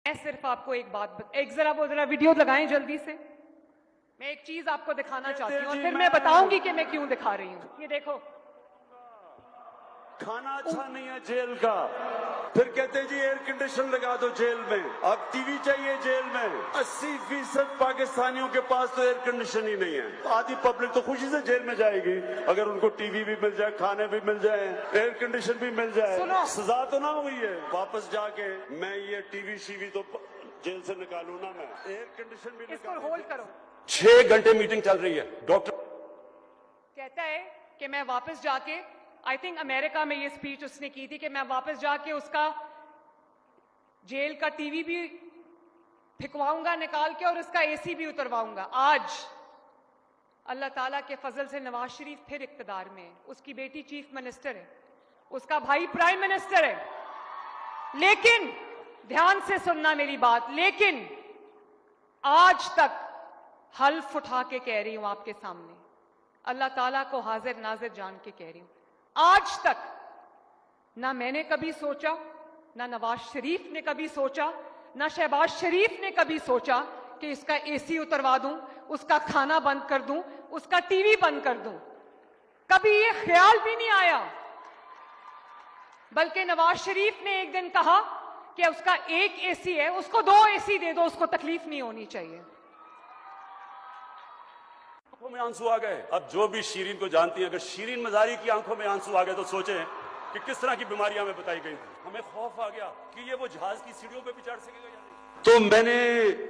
मैं सिर्फ आपको एक ज़रा वीडियो लगाएं जल्दी से। मैं एक चीज आपको दिखाना चाहती हूँ और फिर मैं बताऊंगी कि मैं क्यों दिखा रही हूँ। ये देखो, खाना अच्छा नहीं है जेल का, फिर कहते हैं जी एयर कंडीशन लगा दो जेल में, अब टीवी चाहिए जेल में। 80% पाकिस्तानियों के पास तो एयर कंडीशन ही नहीं है। आधी पब्लिक तो खुशी से जेल में जाएगी अगर उनको टीवी भी मिल जाए, खाने भी मिल जाए, एयर कंडीशन भी मिल जाए। सजा तो ना हुई है, वापस जाके मैं ये टीवी शीवी तो जेल से निकालू ना, मैं एयर कंडीशन भी इसको होल्ड करो। 6 घंटे मीटिंग चल रही है। डॉक्टर कहता है कि मैं वापस जाके, आई थिंक अमेरिका में ये स्पीच उसने की थी कि मैं वापस जाके उसका जेल का टीवी भी फिकवाऊंगा निकाल के और उसका एसी भी उतरवाऊंगा। आज अल्लाह ताला के फजल से नवाज शरीफ फिर इक्तदार में है, उसकी बेटी चीफ मिनिस्टर है, उसका भाई प्राइम मिनिस्टर है। लेकिन ध्यान से सुनना मेरी बात, लेकिन आज तक हल्फ उठा के कह रही हूं आपके सामने, अल्लाह ताला को हाजिर नाजिर जान के कह रही हूं, आज तक ना मैंने कभी सोचा, ना नवाज शरीफ ने कभी सोचा, ना शहबाज शरीफ ने कभी सोचा कि इसका एसी उतरवा दूं, उसका खाना बंद कर दूं, उसका टीवी बंद कर दूं। कभी ये ख्याल भी नहीं आया। बल्कि नवाज शरीफ ने एक दिन कहा कि उसका एक एसी है, उसको 2 एसी दे दो, उसको तकलीफ नहीं होनी चाहिए। आंखों में आंसू आ गए। अब जो भी शीरीन को जानती है, अगर शीरीन मजारी की आंखों में आंसू आ गए तो सोचें कि किस तरह की बीमारियां हमें बताई गई थी। हमें खौफ आ गया कि ये वो जहाज की सीढ़ियों पे भी चढ़ सकेगा या नहीं। तो मैंने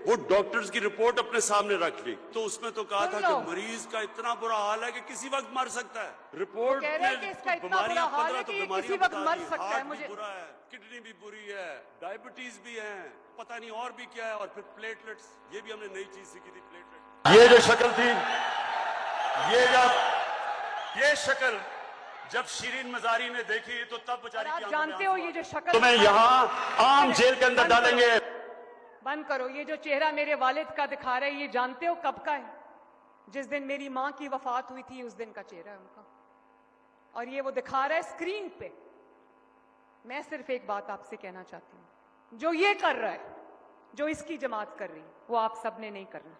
वो डॉक्टर्स की रिपोर्ट अपने सामने रख ली, तो उसमें तो कहा था कि मरीज का इतना बुरा हाल है कि किसी वक्त मर सकता है। रिपोर्ट में बीमारियां 15 तो बीमारियां बता दी, हार्ट भी बुरा है, किडनी भी बुरी है, डायबिटीज भी है, पता नहीं और भी क्या है, और फिर प्लेटलेट्स, ये भी हमने नई चीज सीखी थी, प्लेटलेट। ये जो शक्ल थी, ये शक्ल जब शीरीन मजारी ने देखी तो तब बेचारी आप जानते हो ये जो शक्ल तुम्हें यहाँ आम जेल के अंदर डालेंगे। बंद करो। ये जो चेहरा मेरे वालिद का दिखा रहा है, ये जानते हो कब का है? जिस दिन मेरी मां की वफात हुई थी उस दिन का चेहरा है उनका, और ये वो दिखा रहा है स्क्रीन पे। मैं सिर्फ एक बात आपसे कहना चाहती हूं, जो ये कर रहा है, जो इसकी जमात कर रही है, वो आप सबने नहीं करना।